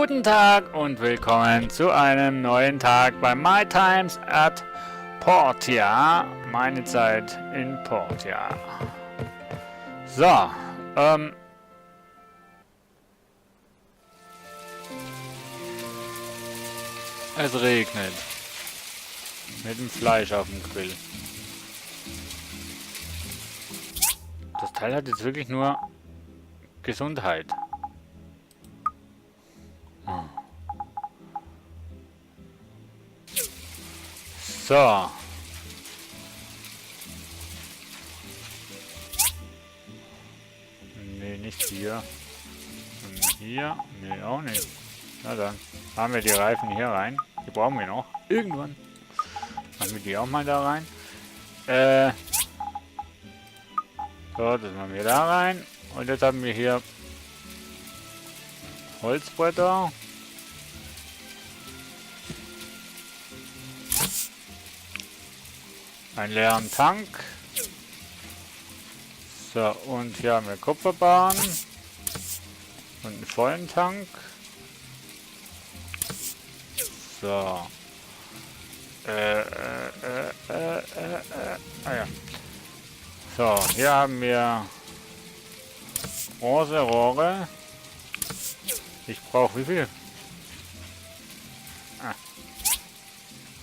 Guten Tag und willkommen zu einem neuen Tag bei My Times at Portia. Meine Zeit in Portia. So, es regnet. Mit dem Fleisch auf dem Grill. Das Teil hat jetzt wirklich nur Gesundheit. So. Nee, nicht hier. Und hier? Nee, auch nicht. Na dann. Haben wir die Reifen hier rein. Die brauchen wir noch. Irgendwann. Machen wir die auch mal da rein. So, das machen wir da rein. Und jetzt haben wir hier Holzbretter. Einen leeren Tank. So, und hier haben wir Kupferbahn. Und einen vollen Tank. So. Ja. So, hier haben wir Bronzerohre. Ich brauche wie viel?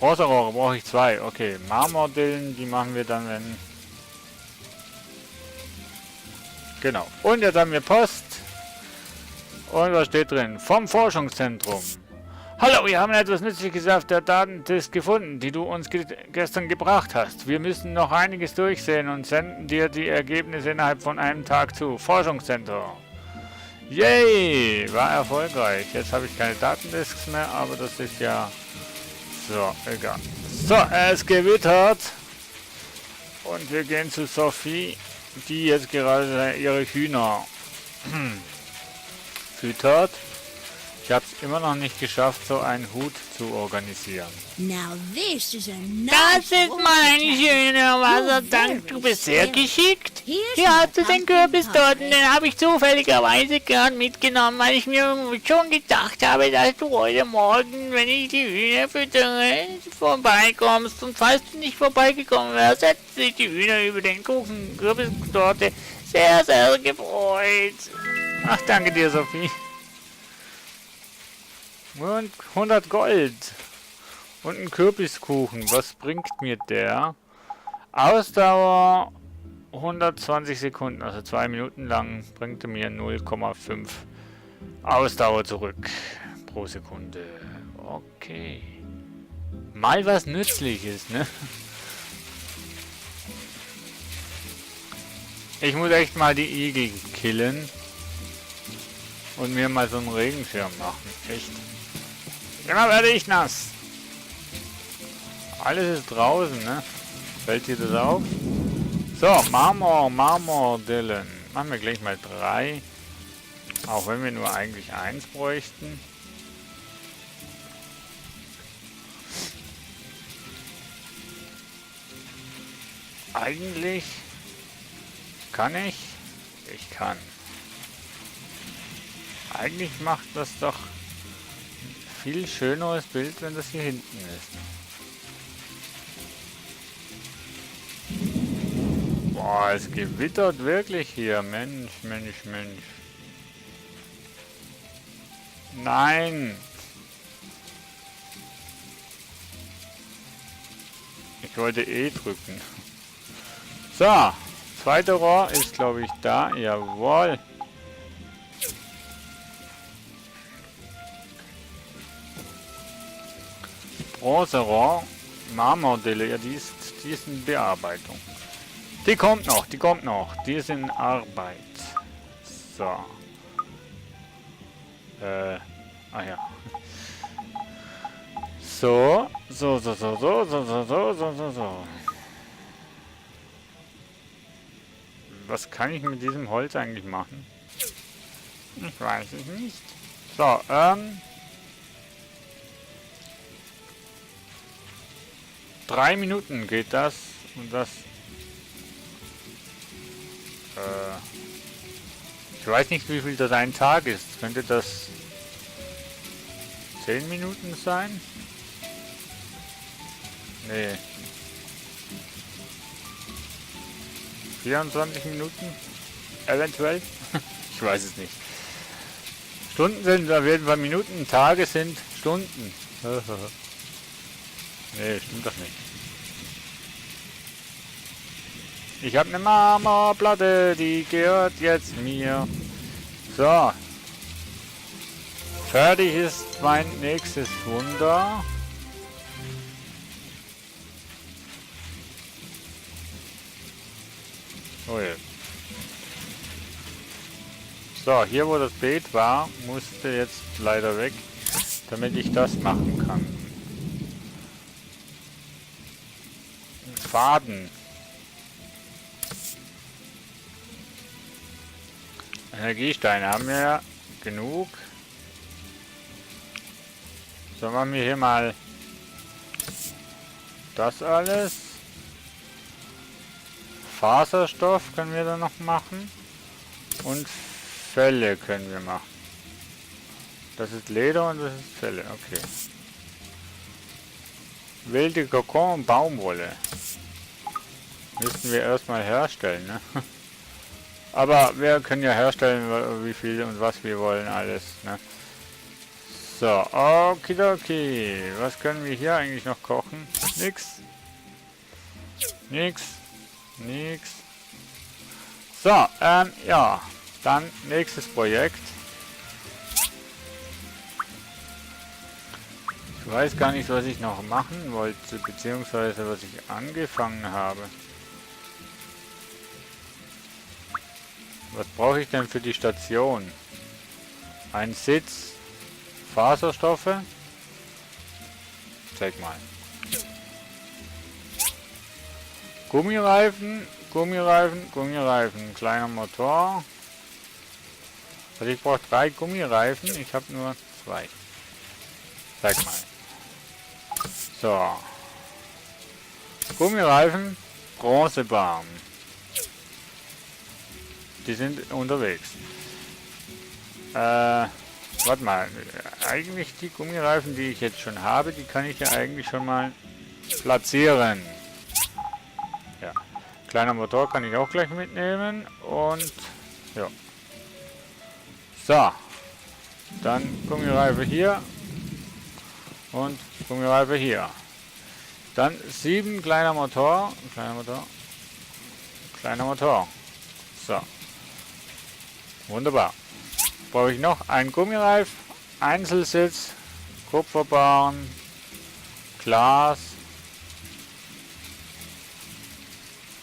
Bronzerohre brauche ich 2. Okay, Marmordillen, die machen wir dann, wenn... Genau. Und jetzt haben wir Post. Und was steht drin? Vom Forschungszentrum. Hallo, wir haben etwas Nützliches auf der Datendisk gefunden, die du uns gestern gebracht hast. Wir müssen noch einiges durchsehen und senden dir die Ergebnisse innerhalb von einem Tag zu. Forschungszentrum. Yay! War erfolgreich. Jetzt habe ich keine Datendisks mehr, aber das ist ja... So, egal. So, es gewittert. Und wir gehen zu Sophie, die jetzt gerade ihre Hühner füttert. Ich habe es immer noch nicht geschafft, so einen Hut zu organisieren. Das ist mein schöner Wassertank. Du bist sehr geschickt. Hier hast du den Kürbis dort. Den habe ich zufälligerweise gern mitgenommen, weil ich mir schon gedacht habe, dass du heute Morgen, wenn ich die Hühner füttere, vorbeikommst. Und falls du nicht vorbeigekommen wärst, hätten sich die Hühner über den Kuchen Kürbistorte sehr, sehr gefreut. Ach, danke dir, Sophie. Und 100 Gold. Und ein Kürbiskuchen. Was bringt mir der? Ausdauer 120 Sekunden, also 2 Minuten lang, bringt er mir 0,5 Ausdauer zurück pro Sekunde. Okay. Mal was Nützliches, ne? Ich muss echt mal die Igel killen. Und mir mal so einen Regenschirm machen. Echt. Immer werde ich nass. Alles ist draußen, ne? Fällt dir das auf? So, Marmordillen. Machen wir gleich mal 3. Auch wenn wir nur eigentlich 1 bräuchten. Eigentlich kann ich. Ich kann. Eigentlich macht das doch ein viel schöneres Bild, wenn das hier hinten ist. Boah, es gewittert wirklich hier. Mensch, Mensch, Mensch. Nein! Ich wollte E drücken. So, zweite Rohr ist, glaube ich, da. Jawohl. Bronzerohr, Marmordille, ja, die ist in Bearbeitung. Die kommt noch, die ist in Arbeit. So. Ah ja. So. Was kann ich mit diesem Holz eigentlich machen? Ich weiß es nicht. So, 3 Minuten geht das und das. Ich weiß nicht, wie viel das ein Tag ist. Könnte das 10 Minuten sein? Nee. 24 Minuten? Eventuell? Ich weiß es nicht. Stunden sind auf jeden Fall Minuten, Tage sind Stunden. Nee, stimmt doch nicht. Ich habe eine Marmorplatte, die gehört jetzt mir. So. Fertig ist mein nächstes Wunder. Oh je. So, hier wo das Beet war, musste jetzt leider weg, damit ich das machen kann. Faden. Energiesteine haben wir ja genug. So, machen wir hier mal das alles. Faserstoff können wir dann noch machen. Und Felle können wir machen. Das ist Leder und das ist Felle, okay. Wilde Kokon und Baumwolle. Müssten wir erstmal herstellen, ne? Aber wir können ja herstellen, wie viel und was wir wollen, alles, ne? So, okidoki. Was können wir hier eigentlich noch kochen? Nix. Nix. Nix. So, ja. Dann nächstes Projekt. Ich weiß gar nicht, was ich noch machen wollte, beziehungsweise was ich angefangen habe. Was brauche ich denn für die Station? Ein Sitz, Faserstoffe. Zeig mal. Gummireifen, Gummireifen, Gummireifen. Kleiner Motor. Also ich brauche 3 Gummireifen. Ich habe nur 2. Zeig mal. So. Gummireifen, Bronzebahn. Die sind unterwegs. Warte mal. Eigentlich die Gummireifen, die ich jetzt schon habe, die kann ich ja eigentlich schon mal platzieren. Ja. Kleiner Motor kann ich auch gleich mitnehmen. Und ja. So. Dann Gummireife hier. Und Gummireife hier. Dann 7 kleiner Motor. Kleiner Motor. Kleiner Motor. So. Wunderbar. Brauche ich noch einen Gummireif, Einzelsitz, Kupferbahn, Glas.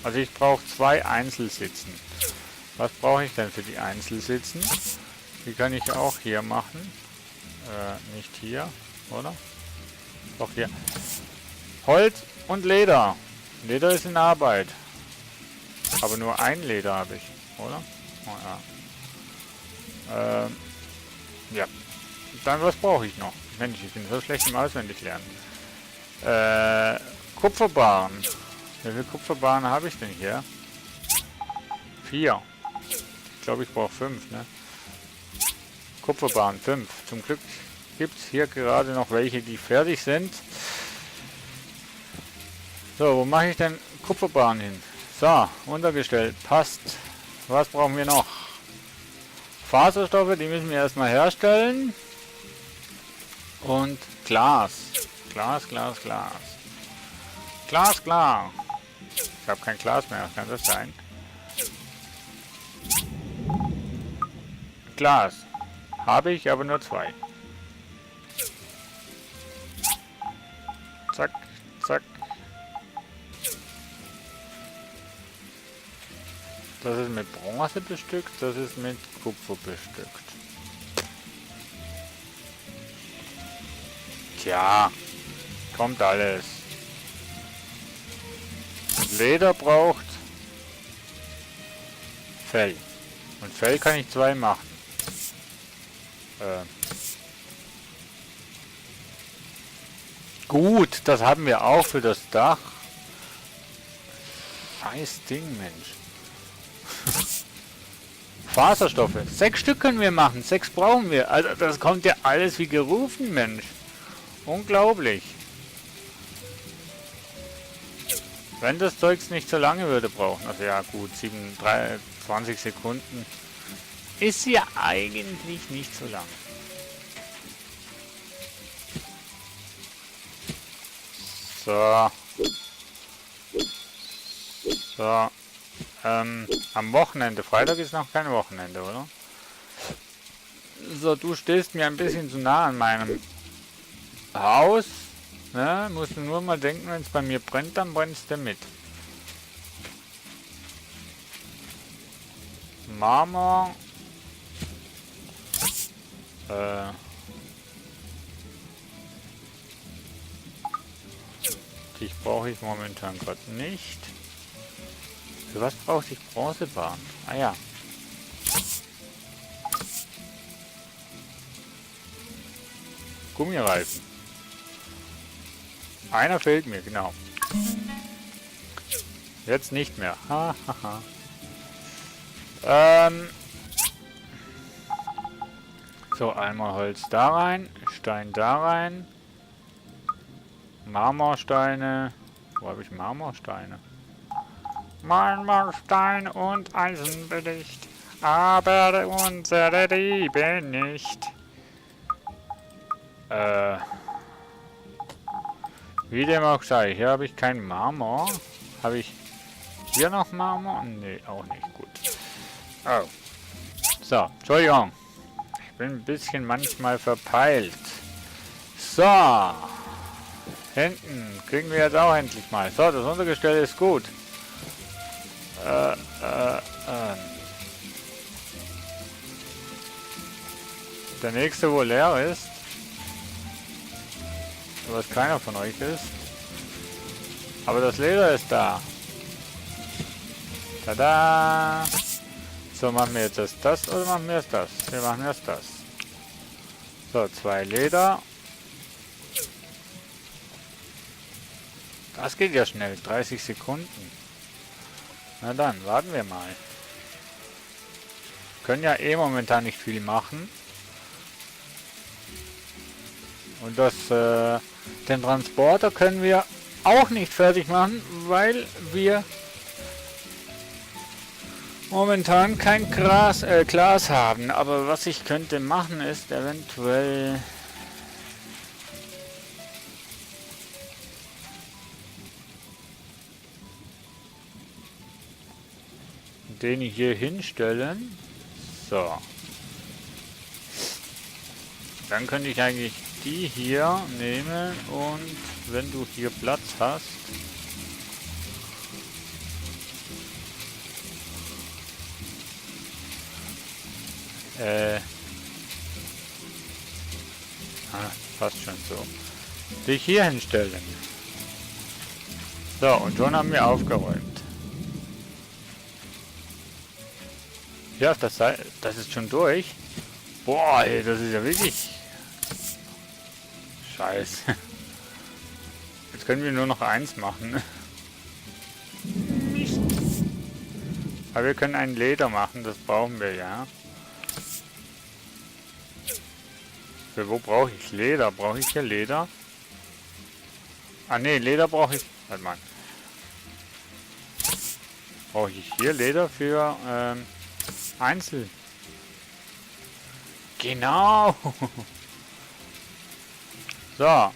Also ich brauche 2 Einzelsitzen. Was brauche ich denn für die Einzelsitzen? Die kann ich auch hier machen. Nicht hier, oder? Doch hier. Holz und Leder. Leder ist in Arbeit. Aber nur ein Leder habe ich, oder? Oh, ja. Ja. Dann was brauche ich noch? Mensch, ich bin so schlecht im Auswendiglernen. Kupferbahn. Wie viele Kupferbahnen habe ich denn hier? 4. Ich glaube, ich brauche 5, ne? Kupferbahn 5. Zum Glück gibt es hier gerade noch welche, die fertig sind. So, wo mache ich denn Kupferbahn hin? So, untergestellt. Passt. Was brauchen wir noch? Faserstoffe, die müssen wir erstmal herstellen. Und Glas. Glas, Glas, Glas. Glas, klar. Ich habe kein Glas mehr, kann das sein? Glas. Habe ich, aber nur 2. Zack, zack. Das ist mit Bronze bestückt, das ist mit Kupfer bestückt. Tja, kommt alles. Leder braucht Fell. Und Fell kann ich 2 machen. Gut, das haben wir auch für das Dach. Scheiß Ding, Mensch. Faserstoffe. 6 Stück können wir machen. 6 brauchen wir. Also das kommt ja alles wie gerufen, Mensch. Unglaublich. Wenn das Zeugs nicht so lange würde brauchen. Also ja gut, 20 Sekunden. Ist ja eigentlich nicht so lang. So. So. Am Wochenende. Freitag ist noch kein Wochenende, oder? So, du stehst mir ein bisschen zu nah an meinem Haus. Ne? Musst du nur mal denken, wenn es bei mir brennt, dann brennst du mit. Marmor. Dich brauche ich momentan gerade nicht. Für was brauche ich Bronzebahn? Ah ja. Gummireifen. Einer fehlt mir, genau. Jetzt nicht mehr. Ha, ha, ha. So, einmal Holz da rein, Stein da rein. Marmorsteine. Wo habe ich Marmorsteine? Marmorstein und Eisenbelicht. Aber unsere Liebe nicht. Wie dem auch sei, hier habe ich keinen Marmor. Habe ich hier noch Marmor? Nee, auch nicht gut. Oh. So, Entschuldigung. Ich bin ein bisschen manchmal verpeilt. So. Hinten kriegen wir jetzt auch endlich mal. So, das Untergestell ist gut. Der nächste, wo leer ist. Was keiner von euch ist. Aber das Leder ist da. Tada! So, machen wir jetzt das oder machen wir jetzt das? Wir machen erst das. So, 2 Leder. Das geht ja schnell. 30 Sekunden. Na dann, warten wir mal. Können ja eh momentan nicht viel machen. Und das, den Transporter können wir auch nicht fertig machen, weil wir momentan kein Glas haben. Aber was ich könnte machen ist eventuell den hier hinstellen. So. Dann könnte ich eigentlich die hier nehmen und wenn du hier Platz hast, passt schon so, dich hier hinstellen. So, und schon haben wir aufgeräumt. Ja, das ist schon durch. Boah, ey, das ist ja wirklich scheiße. Jetzt können wir nur noch eins machen. Mist. Aber wir können ein Leder machen, das brauchen wir ja. Für wo brauche ich Leder? Brauche ich hier Leder? Ah ne, Leder brauche ich. Warte mal. Brauche ich hier Leder für Einzel. Genau. So.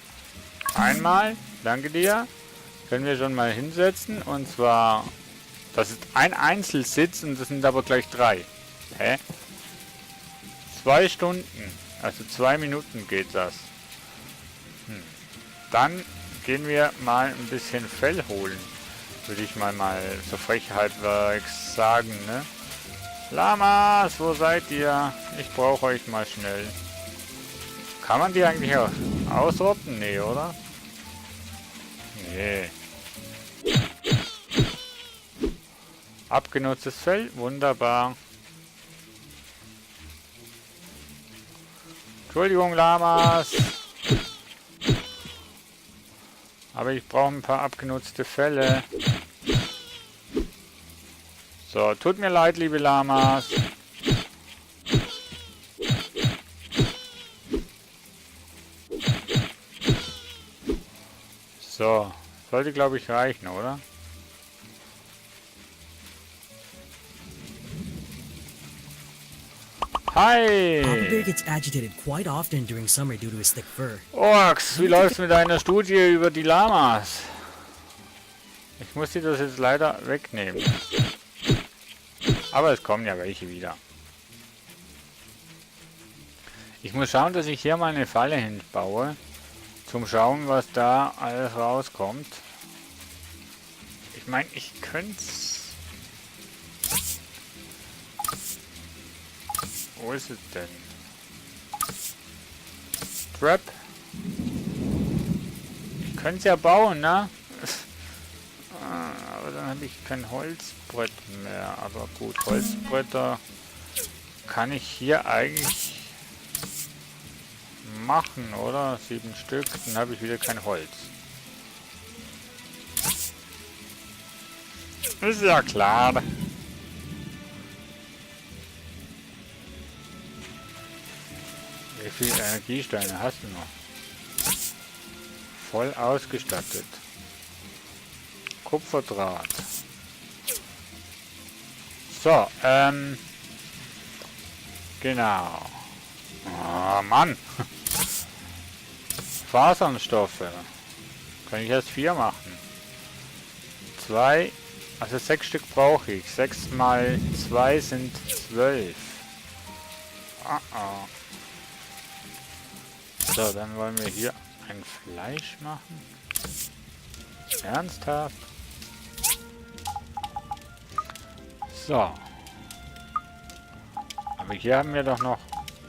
Einmal. Danke dir. Können wir schon mal hinsetzen. Und zwar, das ist ein Einzelsitz und das sind aber gleich 3. Hä? 2 Stunden. Also 2 Minuten geht das. Dann gehen wir mal ein bisschen Fell holen. Würde ich mal so frech halbwegs sagen, ne? Lamas, wo seid ihr? Ich brauche euch mal schnell. Kann man die eigentlich auch ausrotten? Nee, oder? Nee. Abgenutztes Fell, wunderbar. Entschuldigung, Lamas. Aber ich brauche ein paar abgenutzte Felle. So, tut mir leid, liebe Lamas. So, sollte glaube ich reichen, oder? Hi! Papa Bear gets agitated quite often during summer due to his thick fur. Orks, wie läuft's mit deiner Studie über die Lamas? Ich muss dir das jetzt leider wegnehmen. Aber es kommen ja welche wieder. Ich muss schauen, dass ich hier mal eine Falle hinbaue. Zum Schauen, was da alles rauskommt. Ich meine, ich könnte es... Wo ist es denn? Trap. Ich könnte es ja bauen, ne? Aber dann habe ich kein Holzbrett mehr. Aber gut, Holzbretter kann ich hier eigentlich machen, oder? 7 Stück, dann habe ich wieder kein Holz. Ist ja klar. Wie viele Energiesteine hast du noch? Voll ausgestattet. Kupferdraht. So, genau. Oh, Mann. Fasernstoffe. Kann ich erst 4 machen. 2, also 6 Stück brauche ich. 6 mal 2 sind 12. So, dann wollen wir hier ein Fleisch machen. Ernsthaft? So. Aber hier haben wir doch noch...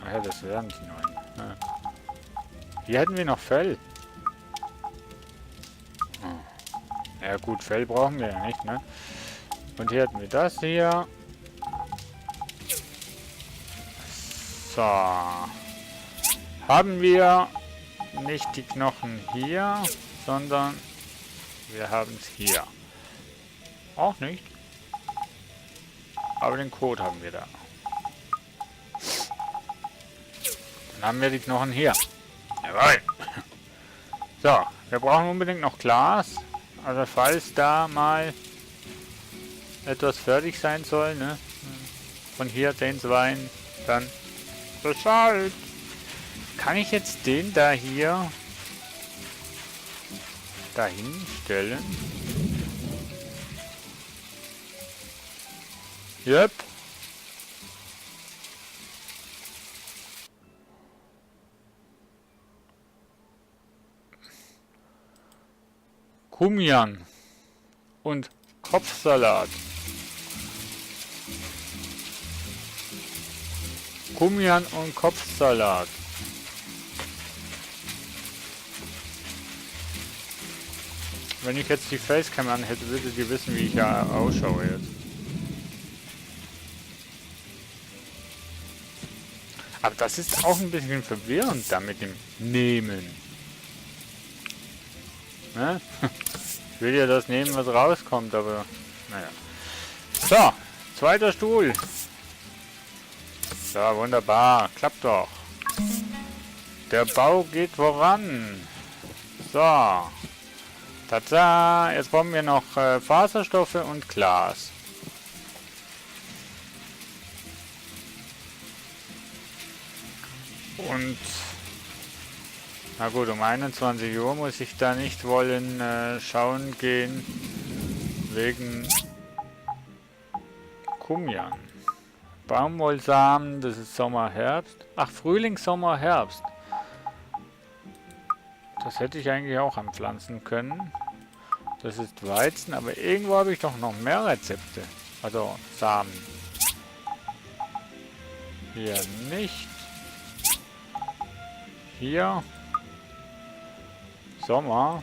Ach ja, das wären die neuen. Ja. Hier hätten wir noch Fell. Ja gut, Fell brauchen wir ja nicht, ne? Und hier hätten wir das hier. So. Haben wir nicht die Knochen hier, sondern wir haben es hier. Auch nicht. Aber den Code haben wir da. Dann haben wir die Knochen hier. Jawohl. So, wir brauchen unbedingt noch Glas. Also falls da mal etwas fertig sein soll, ne? Von hier den Wein, dann Bescheid. Kann ich jetzt den da hier dahin stellen? Yep. Kumian und Kopfsalat. Kumian und Kopfsalat. Wenn ich jetzt die Facecam an hätte, würdet ihr wissen, wie ich ja ausschaue jetzt. Aber das ist auch ein bisschen verwirrend da mit dem Nehmen. Ne? Ich will ja das nehmen, was rauskommt, aber naja. So, zweiter Stuhl. So, wunderbar. Klappt doch. Der Bau geht voran. So. Tada! Jetzt brauchen wir noch Faserstoffe und Glas. Und na gut, um 21 Uhr muss ich da nicht wollen schauen gehen wegen Kumian. Baumwollsamen, das ist Sommer, Herbst. Ach, Frühling, Sommer, Herbst. Das hätte ich eigentlich auch anpflanzen können. Das ist Weizen, aber irgendwo habe ich doch noch mehr Rezepte. Also Samen. Hier nicht. Hier. Sommer.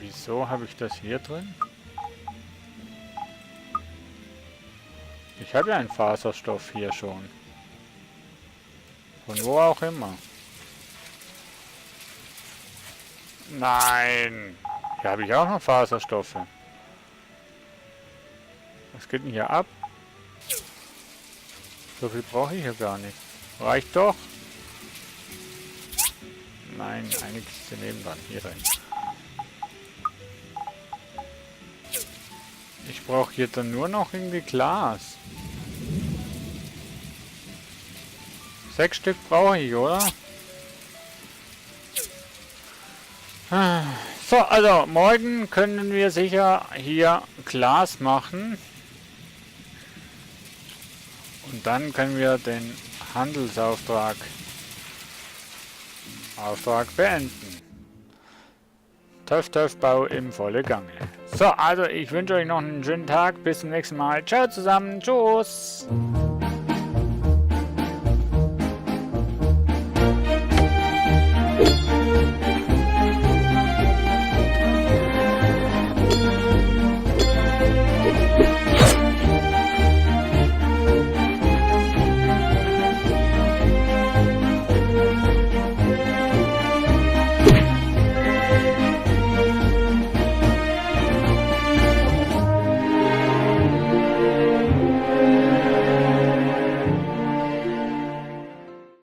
Wieso habe ich das hier drin? Ich habe ja einen Faserstoff hier schon. Von wo auch immer. Nein! Hier habe ich auch noch Faserstoffe. Was geht denn hier ab? So viel brauche ich ja gar nicht. Reicht doch. Nein, eine Kiste nebendran. Hier rein. Ich brauche hier dann nur noch irgendwie Glas. 6 Stück brauche ich, oder? So, also morgen können wir sicher hier Glas machen. Und dann können wir den Handelsauftrag beenden. Töff-Töff-Bau im volle Gange. So, also ich wünsche euch noch einen schönen Tag. Bis zum nächsten Mal. Ciao zusammen. Tschüss.